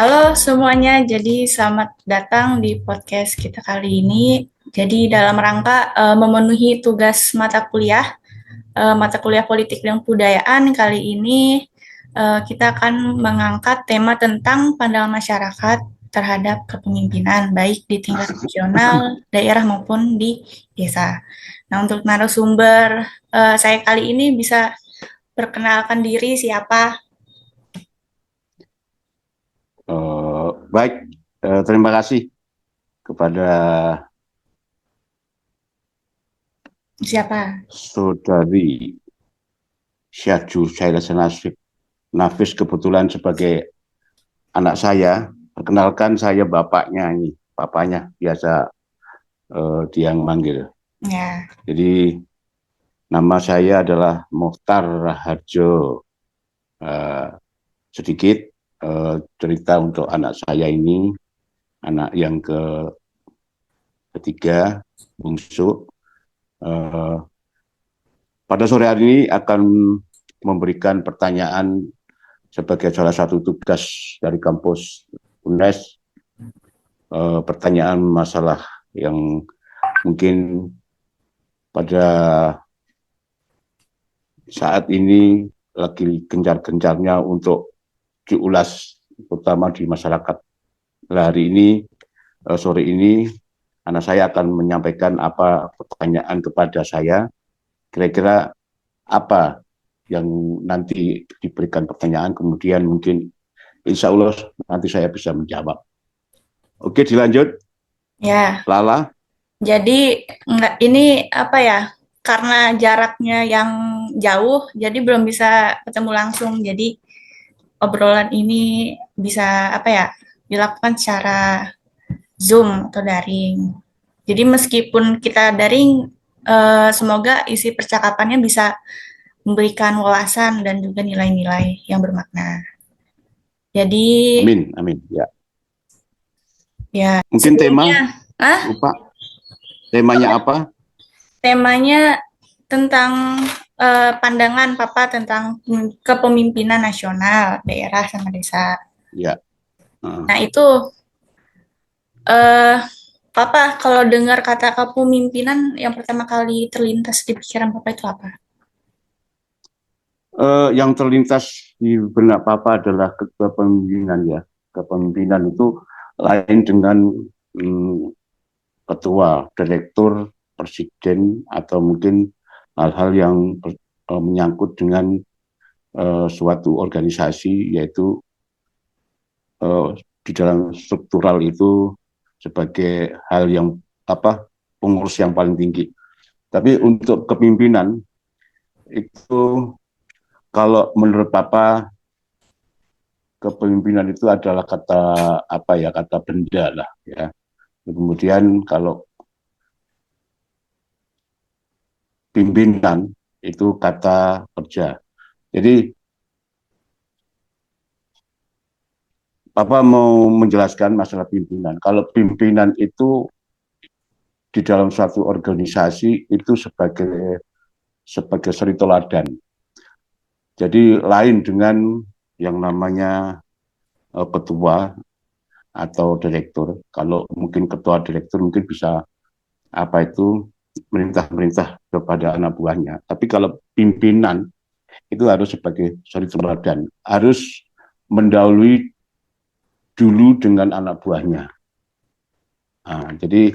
Halo semuanya, jadi selamat datang di podcast kita kali ini. Jadi dalam rangka memenuhi tugas mata kuliah politik dan kebudayaan kali ini kita akan mengangkat tema tentang pandangan masyarakat terhadap kepemimpinan baik di tingkat regional, daerah maupun di desa. Nah, untuk narasumber saya kali ini bisa perkenalkan diri siapa? Baik, terima kasih kepada Siapa? Saudari Syahju Syairah Nafis kebetulan sebagai anak saya. Perkenalkan saya bapaknya ini, bapaknya biasa dia yang manggil. Ya. Jadi nama saya adalah Mokhtar Raharjo. Eh, Sedikit cerita untuk anak saya ini, anak yang ketiga, bungsu. Eh, Pada sore hari ini akan memberikan pertanyaan sebagai salah satu tugas dari kampus UNES, pertanyaan masalah yang mungkin pada saat ini lagi gencar-gencarnya untuk diulas, terutama di masyarakat. Nah, hari ini, sore ini, anak saya akan menyampaikan apa pertanyaan kepada saya, kira-kira apa yang nanti diberikan pertanyaan, kemudian mungkin insya Allah nanti saya bisa menjawab. Oke, dilanjut, Ya, Lala. jadi nggak ini apa ya? Karena jaraknya yang jauh, jadi belum bisa ketemu langsung. Jadi obrolan ini bisa apa ya? Dilakukan secara Zoom atau daring. Jadi meskipun kita daring, semoga isi percakapannya bisa memberikan wawasan dan juga nilai-nilai yang bermakna. Jadi Amin, amin. Ya, ya mungkin tema, sebelumnya, lupa temanya apa? temanya tentang pandangan Papa tentang kepemimpinan nasional, daerah sama desa. Ya, Nah, itu eh Papa kalau dengar kata kepemimpinan yang pertama kali terlintas di pikiran Papa itu apa? yang terlintas di benak Papa adalah kepemimpinan ya. Kepemimpinan itu lain dengan hmm, ketua, direktur, presiden, atau mungkin hal-hal yang menyangkut dengan suatu organisasi, yaitu uh, di dalam struktural itu sebagai hal yang apa pengurus yang paling tinggi. Tapi untuk kepemimpinan itu, kalau menurut Papa, kepemimpinan itu adalah kata apa ya, kata benda lah ya. Kemudian kalau pimpinan itu kata kerja. Jadi Papa mau menjelaskan masalah pimpinan. Kalau pimpinan itu di dalam suatu organisasi itu sebagai suri teladan. Jadi lain dengan yang namanya ketua atau direktur. Kalau mungkin ketua direktur mungkin bisa apa itu merintah-merintah kepada anak buahnya. Tapi kalau pimpinan itu harus sebagai suri teladan, harus mendahului dulu dengan anak buahnya. Nah, jadi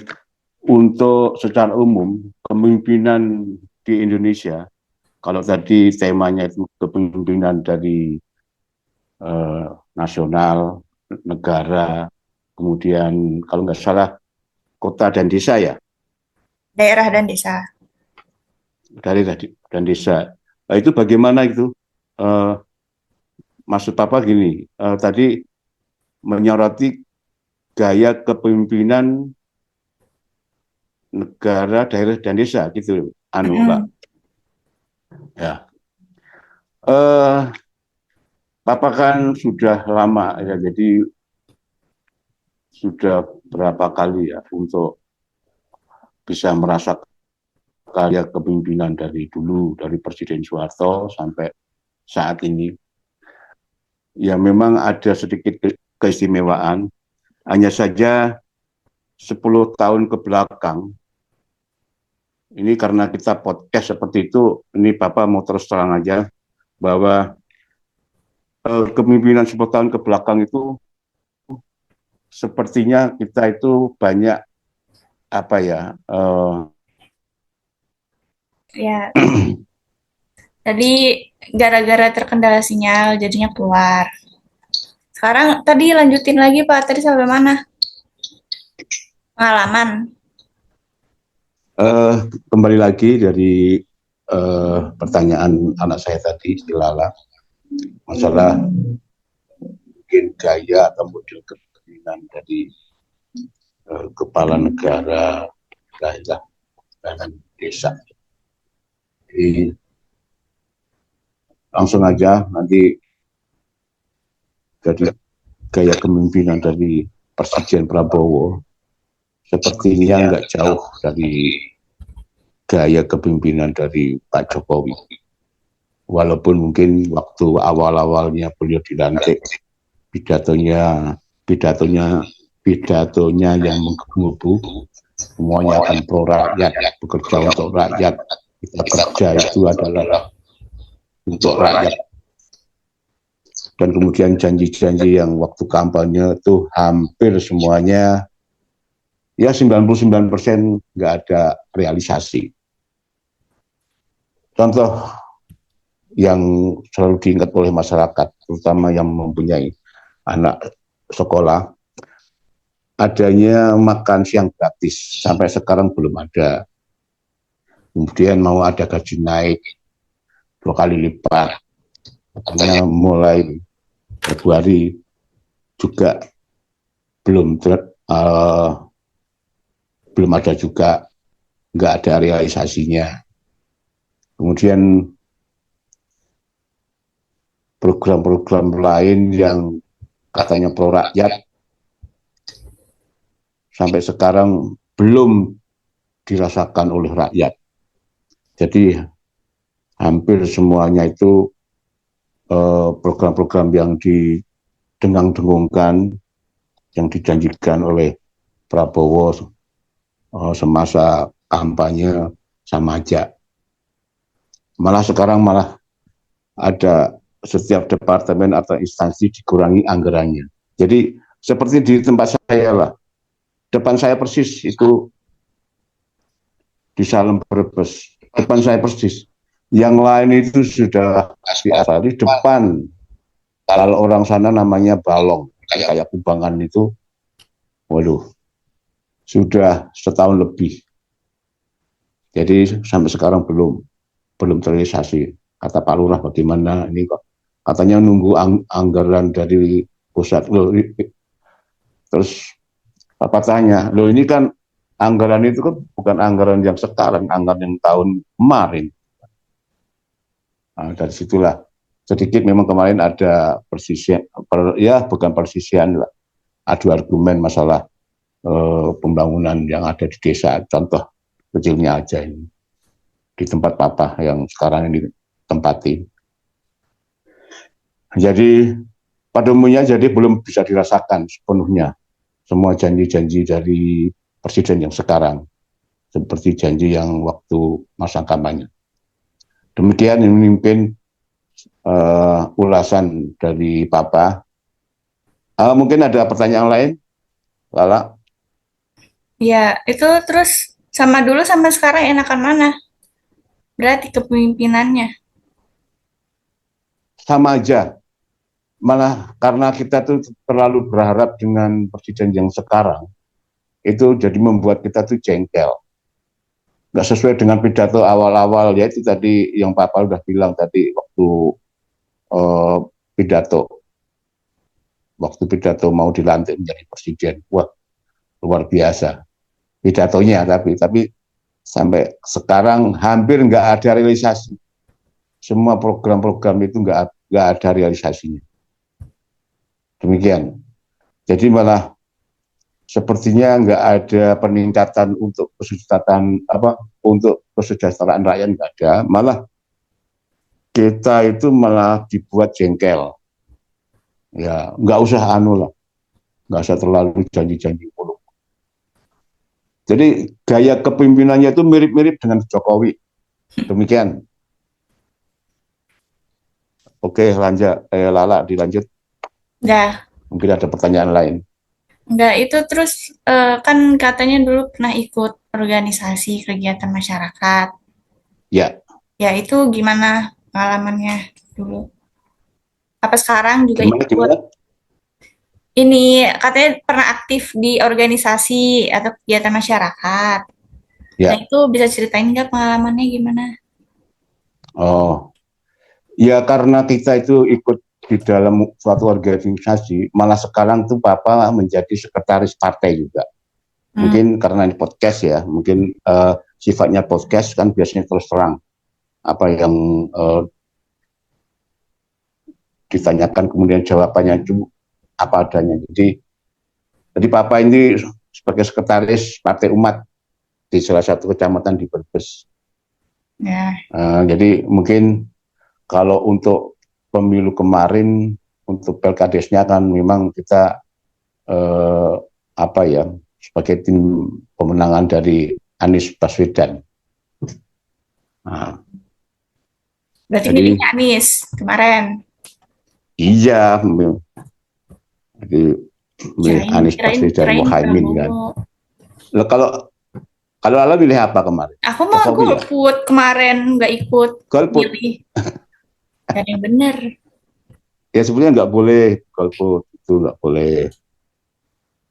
untuk secara umum kepemimpinan di Indonesia, kalau tadi temanya itu kepemimpinan dari eh, nasional, negara, kemudian kalau nggak salah kota dan desa ya, Daerah dan desa. dari dan desa. Nah, itu bagaimana itu? Eh, Maksud Papa gini, tadi menyoroti gaya kepemimpinan negara, daerah, dan desa gitu, anu Pak. Mm-mm. Ya, eh, Papa kan sudah lama ya, jadi sudah berapa kali ya untuk bisa merasakan karya kepemimpinan dari dulu, dari Presiden Soeharto sampai saat ini. Ya memang ada sedikit keistimewaan. Hanya saja 10 tahun ke belakang, ini karena kita podcast seperti itu, ini Bapak mau terus terang aja bahwa kepemimpinan 10 tahun ke belakang itu sepertinya kita itu banyak apa ya, Ya, tadi gara-gara terkendala sinyal jadinya keluar. Sekarang tadi lanjutin lagi Pak, tadi sampai mana? Pengalaman. kembali lagi dari pertanyaan anak saya tadi, si Lala, masalah mungkin gaya atau model kepemimpinan dari kepala negara, daerah, dan desa. Jadi langsung aja nanti dari gaya kepemimpinan dari Presiden Prabowo sepertinya nggak jauh dari gaya kepemimpinan dari Pak Jokowi. Walaupun mungkin waktu awal-awalnya beliau dilantik pidatonya yang menggebu-gebu, semuanya akan pro rakyat, bekerja untuk rakyat, kita kerja itu adalah untuk rakyat. Dan kemudian janji-janji yang waktu kampanye itu hampir semuanya, ya 99% nggak ada realisasi. Contoh yang selalu diingat oleh masyarakat, terutama yang mempunyai anak sekolah, adanya makan siang gratis, sampai sekarang belum ada. Kemudian mau ada gaji naik 2 kali lipat, karena mulai Februari juga belum ada juga, nggak ada realisasinya. Kemudian program-program lain yang katanya pro rakyat sampai sekarang belum dirasakan oleh rakyat. Jadi hampir semuanya itu program-program yang didengang-dengungkan, yang dijanjikan oleh Prabowo semasa kampanye sama aja. Malah sekarang ada setiap departemen atau instansi dikurangi anggarannya. Jadi seperti di tempat saya lah, depan saya persis itu di Salem Brebes, depan saya persis. Yang lain itu sudah di depan. Kalau orang sana namanya balong, kayak kubangan itu, waduh, sudah setahun lebih. Jadi sampai sekarang belum terrealisasi. Kata Pak Lurah, bagaimana ini kok? Katanya nunggu anggaran dari pusat. Loh, terus apa tanya? Loh ini kan anggaran itu kan bukan anggaran yang sekarang, anggaran yang tahun kemarin. Nah, dari situlah sedikit memang kemarin ada persisian, bukan persisian lah, adu argumen masalah pembangunan yang ada di desa. Contoh kecilnya aja ini di tempat papa yang sekarang ini tempati. Jadi pada umumnya jadi belum bisa dirasakan sepenuhnya semua janji-janji dari presiden yang sekarang, seperti janji yang waktu masa kampanye. Demikian yang memimpin ulasan dari Papa. Mungkin ada pertanyaan lain, Lala? Ya, itu terus sama dulu sampai sekarang enakan mana? Berarti kepemimpinannya. Sama aja. Malah karena kita tuh terlalu berharap dengan presiden yang sekarang, itu jadi membuat kita tuh jengkel. Nggak sesuai dengan pidato awal-awal, ya itu tadi yang Papa udah bilang tadi waktu pidato mau dilantik menjadi presiden. Wah, luar biasa pidatonya, tapi sampai sekarang hampir nggak ada realisasi. Semua program-program itu nggak ada realisasinya. Demikian. Jadi malah sepertinya nggak ada peningkatan untuk kesejahteraan rakyat, nggak ada. Malah kita itu malah dibuat jengkel. Ya nggak usah lah. nggak usah terlalu janji-janji mulu. Jadi gaya kepemimpinannya itu mirip-mirip dengan Jokowi. Demikian. Oke, lanjut. Lala, dilanjut. Enggak, Mungkin ada pertanyaan lain. enggak itu terus kan katanya dulu pernah ikut organisasi kegiatan masyarakat. Ya, Ya itu gimana pengalamannya dulu? Apa sekarang juga gimana ikut? gimana? Ini katanya pernah aktif di organisasi atau kegiatan masyarakat. Nah Ya. itu bisa ceritain nggak pengalamannya gimana? Oh, ya karena kita itu ikut di dalam suatu organisasi, malah sekarang tuh Papa menjadi sekretaris partai juga. Hmm, Mungkin karena ini podcast ya, mungkin sifatnya podcast kan biasanya terus terang apa yang ditanyakan kemudian jawabannya itu apa adanya. Jadi Papa ini sebagai sekretaris Partai Umat di salah satu kecamatan di Brebes. ya, Jadi mungkin kalau untuk pemilu kemarin untuk Pelkadesnya kan memang kita eh, apa ya sebagai tim pemenangan dari Anies Baswedan. Nah, berarti jadi milihnya Anies kemarin. iya, jadi milih Kirain, Anies kirain, Baswedan kirain Mohaimin kan. Prabowo. Lah, kalau Lala milih apa kemarin? Aku mah Jokowi ya? golput kemarin nggak ikut Golput. milih. Gak ada yang bener. Ya sebenarnya nggak boleh golput, itu nggak boleh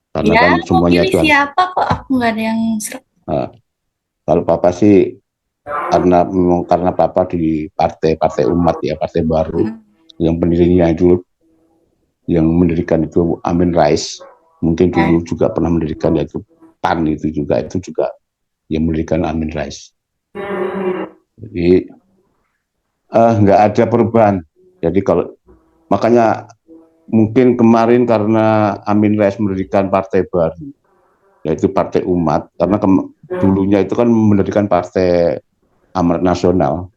karena Ya kan mau semuanya pilih itu harus. siapa kok aku nggak ada yang serak. Nah, kalau Papa sih karena memang karena Papa di partai umat ya, partai baru Hmm. yang pendirinya dulu yang mendirikan itu Amin Rais, mungkin Ya, dulu juga pernah mendirikan yaitu PAN itu juga yang mendirikan Amin Rais. Jadi nggak ada perubahan. Jadi kalau makanya mungkin kemarin karena Amin Rais mendirikan partai baru yaitu Partai Umat karena dulunya itu kan mendirikan Partai Amanat Nasional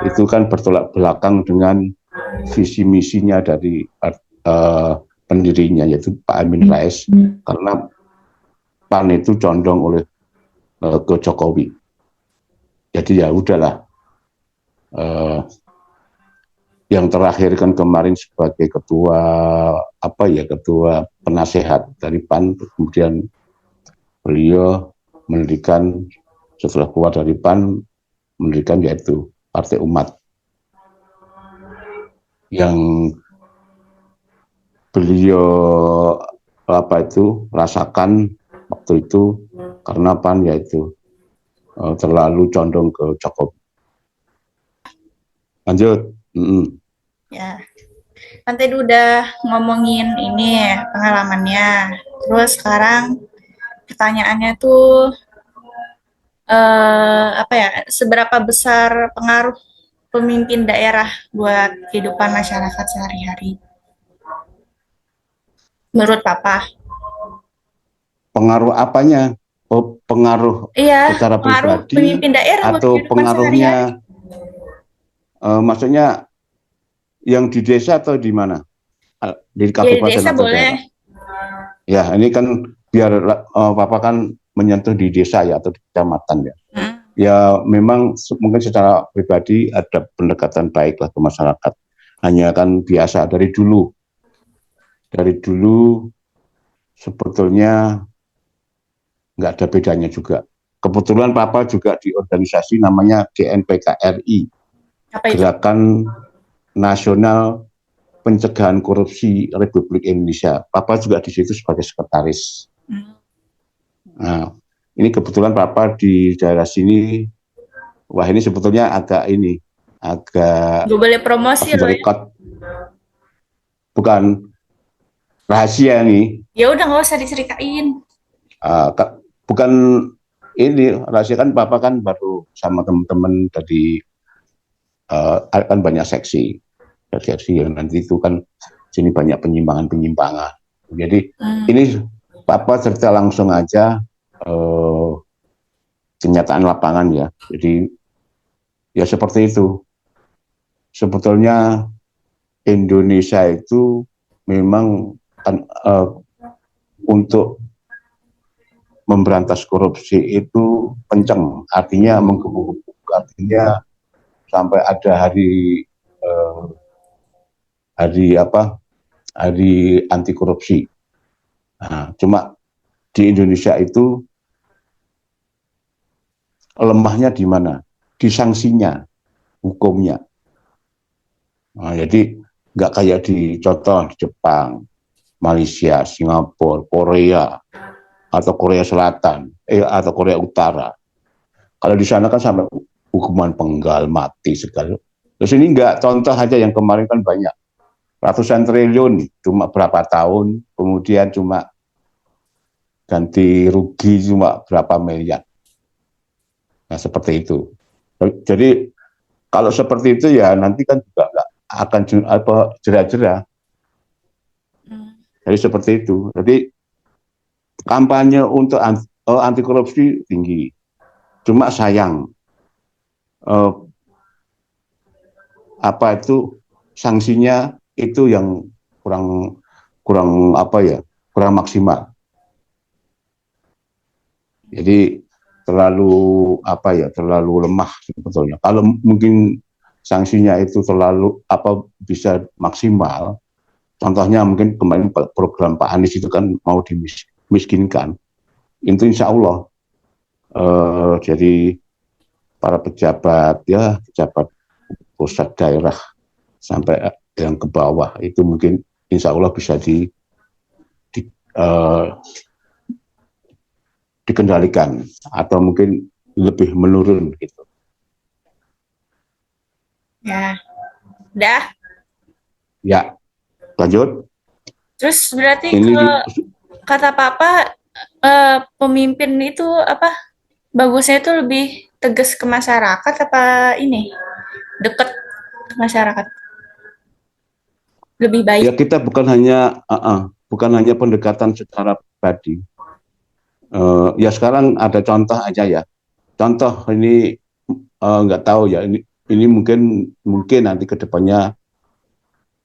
itu kan bertolak belakang dengan visi misinya dari pendirinya yaitu Pak Amin Rais karena PAN itu condong oleh ke Jokowi. Jadi ya udahlah yang terakhir kan kemarin sebagai ketua penasehat dari PAN kemudian beliau mendirikan setelah keluar dari PAN mendirikan yaitu Partai Umat yang beliau rasakan waktu itu karena PAN yaitu terlalu condong ke Jokowi. Lanjut. ya. Kan tadi udah ngomongin ini pengalamannya. Terus sekarang pertanyaannya tuh apa ya? Seberapa besar pengaruh pemimpin daerah buat kehidupan masyarakat sehari-hari? Menurut Papa? Pengaruh apanya? Oh, pengaruh Iya, secara pengaruh pribadi pemimpin daerah buat atau kehidupan sehari-hari. pengaruhnya maksudnya yang di desa atau di mana? Di Ya, di kabupaten desa atau daerah? boleh. Ya, ini kan biar Papa kan menyentuh di desa ya atau di kecamatan ya. Hmm. Ya memang mungkin secara pribadi ada pendekatan baik lah ke masyarakat. Hanya kan biasa dari dulu sebetulnya nggak ada bedanya juga. Kebetulan Papa juga di organisasi namanya GNPKRI, Apa itu? Gerakan Nasional Pencegahan Korupsi Republik Indonesia. Papa juga di situ sebagai sekretaris. Hmm. Nah, ini kebetulan Papa di daerah sini, wah ini sebetulnya agak Gak boleh promosi off the loh ya. record, bukan rahasia nih, Ya udah nggak usah diceritain. bukan ini rahasia kan Papa kan baru sama teman-teman tadi kan banyak seksi yang nanti itu kan sini banyak penyimpangan. Jadi ini Papa cerita langsung aja kenyataan lapangan ya. Jadi ya seperti itu. Sebetulnya Indonesia itu memang kan untuk memberantas korupsi itu kenceng, artinya menggebuk-gebuk, artinya sampai ada hari anti korupsi. Nah, cuma di Indonesia itu lemahnya di mana? Di sanksinya, hukumnya. Nah, jadi nggak kayak di contoh di Jepang, Malaysia, Singapura, Korea, atau Korea Selatan, atau Korea Utara. Kalau di sana kan sampai hukuman penggal, mati segala. Terus ini enggak, contoh aja yang kemarin kan banyak. Ratusan triliun, cuma berapa tahun, kemudian cuma ganti rugi cuma berapa miliar. Nah, seperti itu. Jadi kalau seperti itu ya nanti kan juga enggak akan jera-jera. Jadi seperti itu. Jadi kampanye untuk anti korupsi tinggi. Cuma sayang apa itu sanksinya itu yang kurang kurang apa ya kurang maksimal. Jadi terlalu apa ya terlalu lemah sebetulnya. Kalau mungkin sanksinya itu terlalu apa bisa maksimal. Contohnya mungkin kemarin program Pak Anies itu kan mau dimiskinkan. Itu insya Allah jadi para pejabat ya pejabat pusat daerah sampai yang ke bawah itu mungkin insya Allah bisa di, uh, dikendalikan atau mungkin lebih menurun gitu. Ya, udah. Ya, lanjut. Terus berarti Ini kalau kata Papa, pemimpin itu apa? Bagusnya itu lebih tegas ke masyarakat apa ini? Dekat ke masyarakat. Lebih baik. ya kita bukan hanya pendekatan secara pribadi. Ya sekarang ada contoh aja ya. Contoh ini nggak tahu ya ini mungkin nanti kedepannya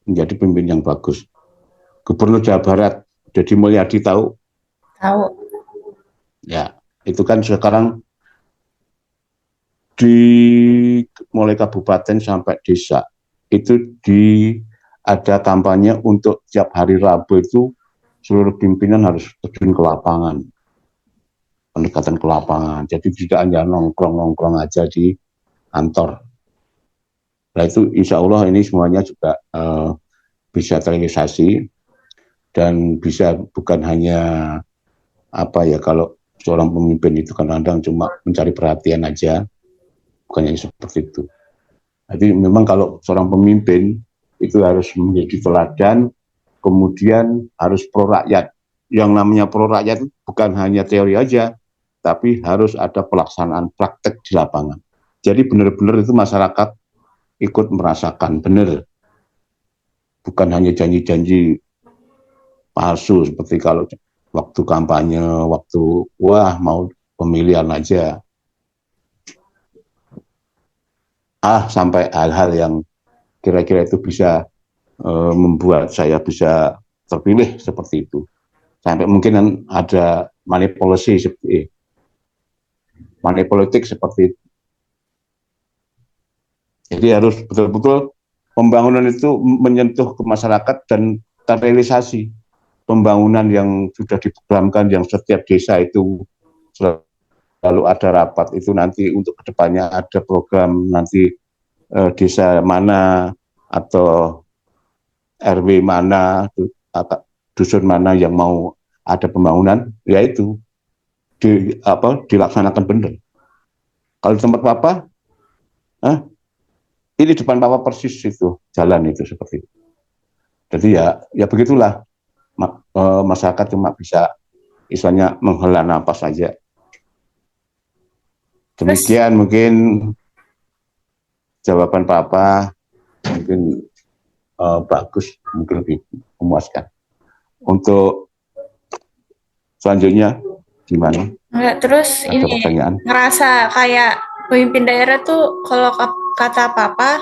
menjadi pemimpin yang bagus. Gubernur Jawa Barat Deddy Mulyadi tahu? Tahu. Ya itu kan sekarang di mulai kabupaten sampai desa itu ada kampanye untuk tiap hari Rabu itu seluruh pimpinan harus terjun ke lapangan, pendekatan ke lapangan. Jadi tidak hanya nongkrong-nongkrong aja di kantor. Nah itu insya Allah ini semuanya juga bisa terrealisasi dan bisa bukan hanya apa ya kalau seorang pemimpin itu kadang-kadang cuma mencari perhatian aja, bukannya seperti itu. Jadi memang kalau seorang pemimpin itu harus menjadi teladan, kemudian harus pro rakyat. Yang namanya pro rakyat bukan hanya teori aja, tapi harus ada pelaksanaan praktek di lapangan. Jadi benar-benar itu masyarakat ikut merasakan benar, bukan hanya janji-janji palsu seperti kalau waktu kampanye, waktu wah mau pemilihan aja, sampai hal-hal yang kira-kira itu bisa membuat saya bisa terpilih seperti itu. Sampai mungkin ada manipulasi seperti money politik seperti itu. Jadi harus betul-betul pembangunan itu menyentuh ke masyarakat dan terrealisasi. Pembangunan yang sudah diprogramkan yang setiap desa itu selalu ada rapat itu nanti untuk kedepannya ada program nanti desa mana atau RW mana, dusun mana yang mau ada pembangunan, yaitu dilaksanakan benar. Kalau di tempat Papa, ini depan Papa persis itu jalan itu seperti itu. Jadi ya begitulah masyarakat cuma bisa istilahnya menghela napas saja. Demikian mungkin jawaban Papa mungkin bagus, mungkin lebih memuaskan. Untuk selanjutnya gimana? Enggak, terus ada ini pertanyaan? Ngerasa kayak pemimpin daerah tuh kalau kata Papa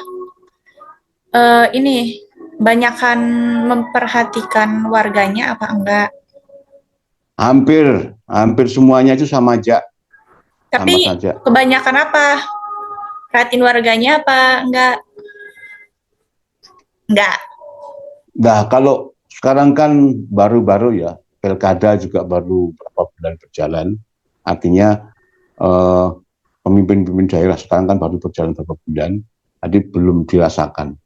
ini banyakkan memperhatikan warganya apa enggak? hampir semuanya itu sama aja, sama Tapi saja. kebanyakan apa? Perhatiin warganya apa? Enggak. Enggak. Nah, kalau sekarang kan baru-baru ya, pilkada juga baru beberapa bulan berjalan. Artinya eh, pemimpin-pemimpin daerah sekarang kan baru berjalan beberapa bulan, jadi belum dirasakan.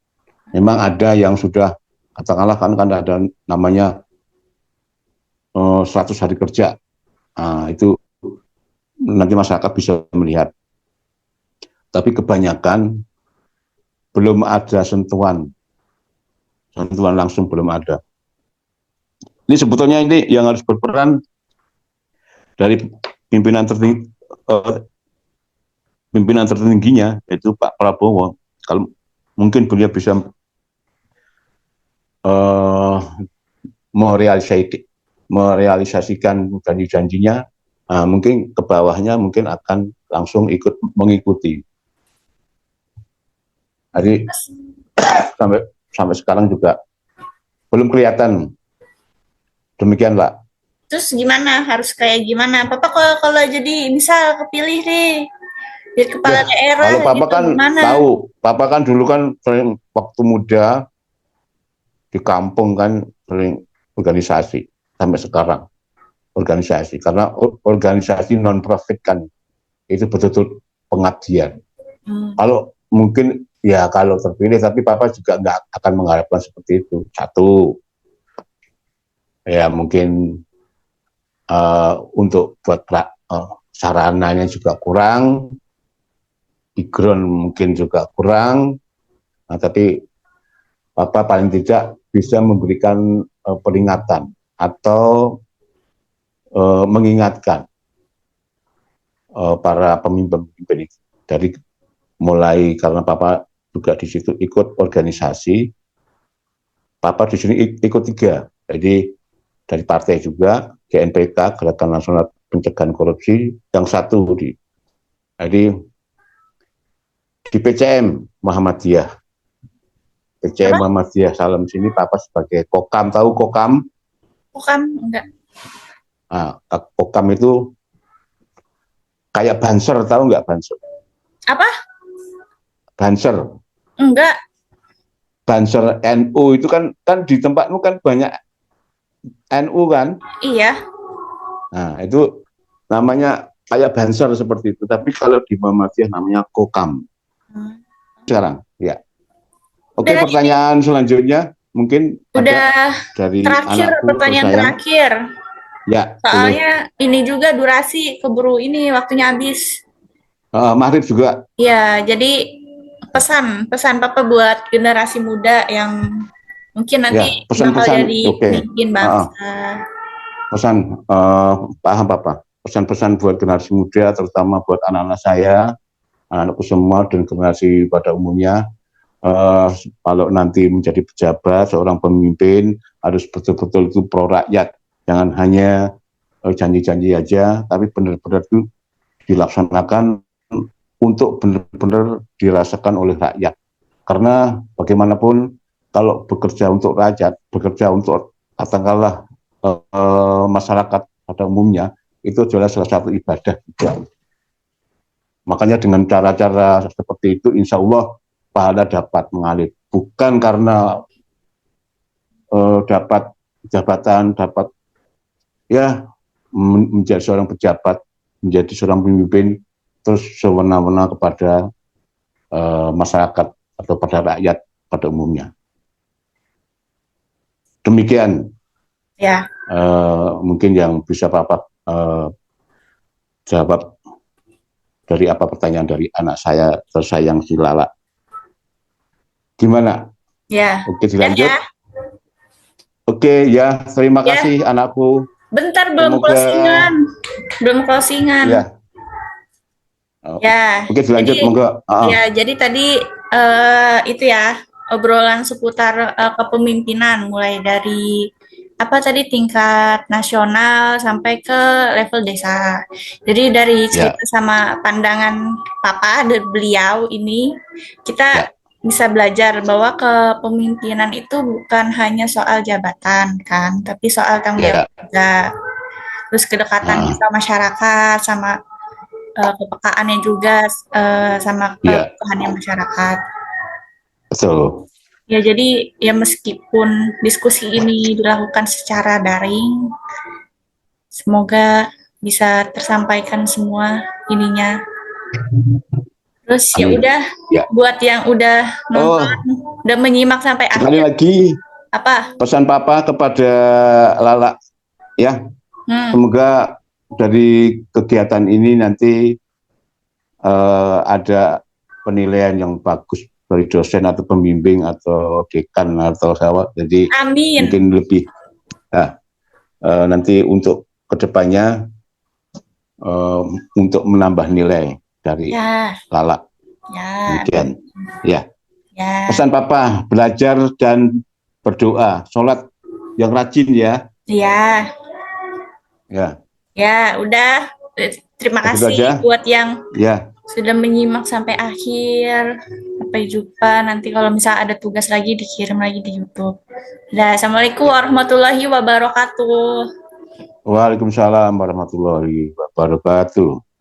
Memang ada yang sudah, katakanlah kan ada namanya 100 hari kerja. Nah, itu nanti masyarakat bisa melihat. Tapi kebanyakan belum ada sentuhan langsung belum ada. Ini sebetulnya ini yang harus berperan dari pimpinan tertinggi, pimpinan tertingginya, yaitu Pak Prabowo. Kalau mungkin beliau bisa uh, merealisasikan janji-janjinya, mungkin ke bawahnya mungkin akan langsung ikut mengikuti. Jadi sampai sekarang juga belum kelihatan. Demikian, Pak. Terus gimana? Harus kayak gimana? Papa kalau jadi misal kepilih nih jadi kepala Ya, daerah kalau Papa gitu kan gimana? tahu, Papa kan dulu kan sering waktu muda di kampung kan sering organisasi sampai sekarang organisasi karena organisasi non profit kan itu betul-betul pengabdian. Kalau mungkin ya kalau terpilih, tapi Papa juga nggak akan mengharapkan seperti itu. Satu, ya mungkin untuk buat sarananya juga kurang, background mungkin juga kurang, tapi Papa paling tidak bisa memberikan peringatan atau mengingatkan para pemimpin itu dari mulai, karena Papa juga di situ ikut organisasi. Papa di sini ikut 3, jadi dari partai juga, GNPK, Gerakan Nasional Pencegahan Korupsi, yang satu jadi di PCM Muhammadiyah. PCM Apa? Muhammadiyah Salam sini Papa sebagai Kokam, tahu Kokam? Bukan, enggak. Nah, Kokam itu kayak Banser, tahu nggak Banser? Apa? Banser. Enggak. Banser NU itu kan di tempatmu kan banyak NU kan? Iya. Nah, itu namanya kayak Banser seperti itu. Tapi kalau di Muhammadiyah namanya Kokam. Sekarang, ya. Oke, Udah ini. pertanyaan selanjutnya mungkin ada Udah dari terakhir, anakku pertanyaan tersayang. terakhir. Ya, boleh. Soalnya ini juga durasi keburu ini waktunya habis. Maghrib juga. Ya, jadi pesan Papa buat generasi muda yang mungkin nanti Ya, bakal pesan-pesan. jadi Oke. pemimpin bangsa. Pesan, paham Papa. Pesan-pesan buat generasi muda, terutama buat anak-anak saya, anak-anakku semua, dan generasi pada umumnya. Kalau nanti menjadi pejabat, seorang pemimpin harus betul-betul itu pro rakyat, jangan hanya janji-janji aja, tapi benar-benar itu dilaksanakan untuk benar-benar dirasakan oleh rakyat. Karena bagaimanapun kalau bekerja untuk rakyat, bekerja untuk katakanlah masyarakat pada umumnya, itu adalah salah satu ibadah juga. Makanya dengan cara-cara seperti itu, insya Allah pahala dapat mengalir. Bukan karena dapat jabatan, dapat ya menjadi seorang pejabat, menjadi seorang pemimpin, terus sewenang-wenang kepada masyarakat atau pada rakyat pada umumnya. Demikian Ya. mungkin yang bisa Bapak jawab dari apa pertanyaan dari anak saya tersayang si Lala. Gimana? Ya. Oke, dilanjut. Ya. Oke, ya, terima kasih anakku. Bentar, belum Semoga closingan. Ya. Ya. Oke, dilanjut, Jadi, monggo. ya, jadi tadi itu ya obrolan seputar kepemimpinan mulai dari apa tadi tingkat nasional sampai ke level desa. Jadi dari cerita sama pandangan Papa dan beliau ini kita bisa belajar bahwa kepemimpinan itu bukan hanya soal jabatan kan, tapi soal tanggung jawab juga. terus kedekatannya sama masyarakat, sama kepekaannya juga sama Iya, kebutuhannya masyarakat. betul. Ya, jadi ya meskipun diskusi ini dilakukan secara daring, semoga bisa tersampaikan semua ininya. Terus ya Amin. udah, Ya. buat yang udah nonton, Oh, udah menyimak sampai sekali akhir, lagi apa? pesan Papa kepada Lala ya. Hmm, Semoga dari kegiatan ini nanti ada penilaian yang bagus dari dosen atau pembimbing atau dekan atau siapa. Jadi amin. mungkin lebih nanti untuk kedepannya untuk menambah nilai dari Ya, Lala. ya, Demikian. Ya. ya, Pesan Papa, belajar dan berdoa, sholat yang rajin ya. ya, Ya, ya. Udah. Terima begitu kasih aja. buat yang Ya, sudah menyimak sampai akhir. Sampai jumpa nanti kalau misalnya ada tugas lagi dikirim lagi di YouTube. Dah, Assalamualaikum warahmatullahi wabarakatuh. Waalaikumsalam warahmatullahi wabarakatuh.